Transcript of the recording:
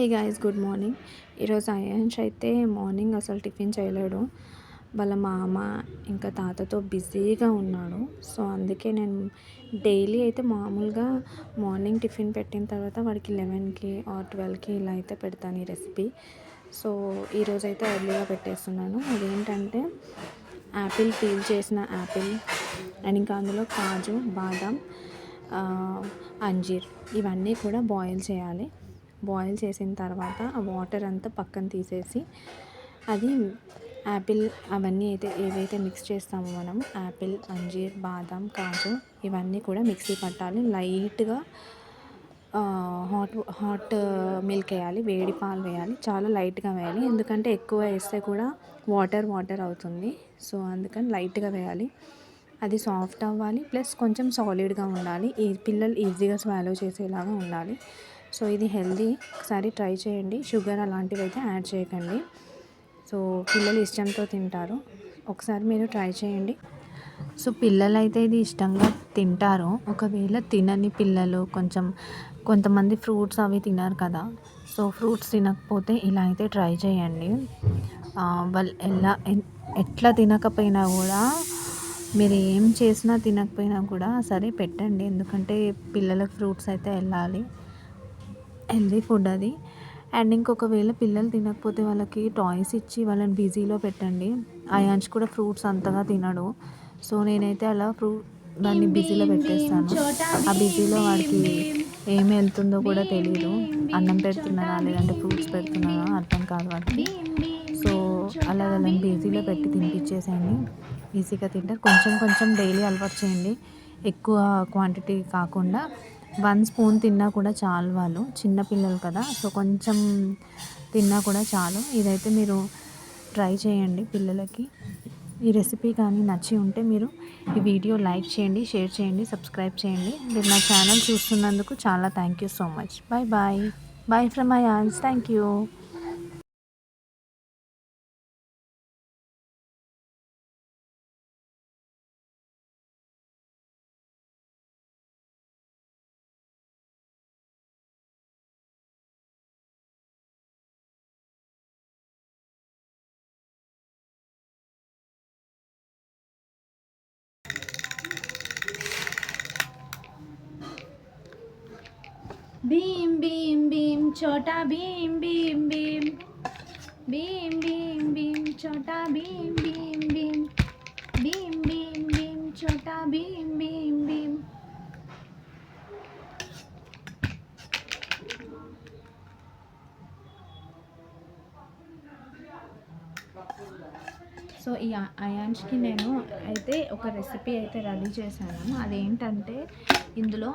Hey guys, good morning. ఈరోజు అయాన్ష్ అయితే morning అసలు టిఫిన్ చేయలేడు. వాళ్ళ మామ ఇంకా తాతతో బిజీగా ఉన్నాడు. సో అందుకే నేను డైలీ అయితే మామూలుగా మార్నింగ్ టిఫిన్ పెట్టిన తర్వాత వాడికి 11కి ఆర్ 12కి ఇలా అయితే పెడతాను ఈ రెసిపీ. సో ఈరోజు అయితే ఎర్లీగా పెట్టేస్తున్నాను. అదేంటంటే యాపిల్, పీల్ చేసిన యాపిల్ అండ్ ఇంకా అందులో కాజు, బాదం, అంజీర్ ఇవన్నీ కూడా బాయిల్ చేయాలి. బాయిల్ చేసిన తర్వాత ఆ వాటర్ అంతా పక్కన తీసేసి అది యాపిల్ అవన్నీ అయితే ఏవైతే మిక్స్ చేస్తామో మనం యాపిల్, అంజీర్, బాదం, కాజు ఇవన్నీ కూడా మిక్సీ పట్టాలి. లైట్గా హాట్ మిల్క్ వేయాలి, వేడి పాలు వేయాలి, చాలా లైట్గా వేయాలి. ఎందుకంటే ఎక్కువ వేస్తే కూడా వాటర్ అవుతుంది. సో అందుకని లైట్గా వేయాలి. అది సాఫ్ట్ అవ్వాలి, ప్లస్ కొంచెం సాలిడ్గా ఉండాలి. ఈ పిల్లలు ఈజీగా స్వాలో చేసేలాగా ఉండాలి. సో ఇది హెల్దీ, ఒకసారి ట్రై చేయండి. షుగర్ అలాంటివి అయితే యాడ్ చేయకండి. సో పిల్లలు ఇష్టంతో తింటారు, ఒకసారి మీరు ట్రై చేయండి. సో పిల్లలు అయితే ఇది ఇష్టంగా తింటారు. ఒకవేళ తినని పిల్లలు కొంతమంది ఫ్రూట్స్ అవి తినరు కదా. సో ఫ్రూట్స్ తినకపోతే ఇలా అయితే ట్రై చేయండి. వాళ్ళు ఎట్లా తినకపోయినా కూడా, మీరు ఏం చేసినా తినకపోయినా కూడా సరే పెట్టండి. ఎందుకంటే పిల్లలకు ఫ్రూట్స్ అయితే వెళ్ళాలి, హెల్దీ ఫుడ్ అది. అండ్ ఇంకొకవేళ పిల్లలు తినకపోతే వాళ్ళకి టాయ్స్ ఇచ్చి వాళ్ళని బిజీలో పెట్టండి. అయాన్ష్ కూడా ఫ్రూట్స్ అంతగా తినడు. సో నేనైతే అలా దాన్ని బిజీలో పెట్టేస్తాను. ఆ బిజీలో వాడికి ఏమి వెళ్తుందో కూడా తెలియదు. అన్నం పెడుతున్నానా లేదంటే ఫ్రూట్స్ పెడుతున్నానా అర్థం కాదు వాడికి. సో అలా వాళ్ళని బిజీలో పెట్టి తినిపించేసేయండి, ఈజీగా తింటారు. కొంచెం డైలీ అలవాటు చేయండి, ఎక్కువ క్వాంటిటీ కాకుండా 1 స్పూన్ తిన్నా కూడా చాలు. వాళ్ళు చిన్నపిల్లలు కదా, సో కొంచెం తిన్నా కూడా చాలు. ఇదైతే మీరు ట్రై చేయండి పిల్లలకి. ఈ రెసిపీ కానీ నచ్చి ఉంటే మీరు ఈ వీడియో లైక్ చేయండి, షేర్ చేయండి, సబ్స్క్రైబ్ చేయండి. మీరు నా ఛానల్ చూస్తున్నందుకు చాలా thank you so much. Bye from my ఆన్స్. Thank you. Bheem Bheem Bheem Chhota Bheem Bheem Bheem Bheem Bheem Bheem Chhota Bheem Bheem Bheem Bheem Bheem Bheem Chhota Bheem Bheem Bhim. So ఈ అయాన్ష్కి నేను అయితే ఒక రెసిపీ అయితే రెడీ చేశాను. అదేంటంటే ఇందులో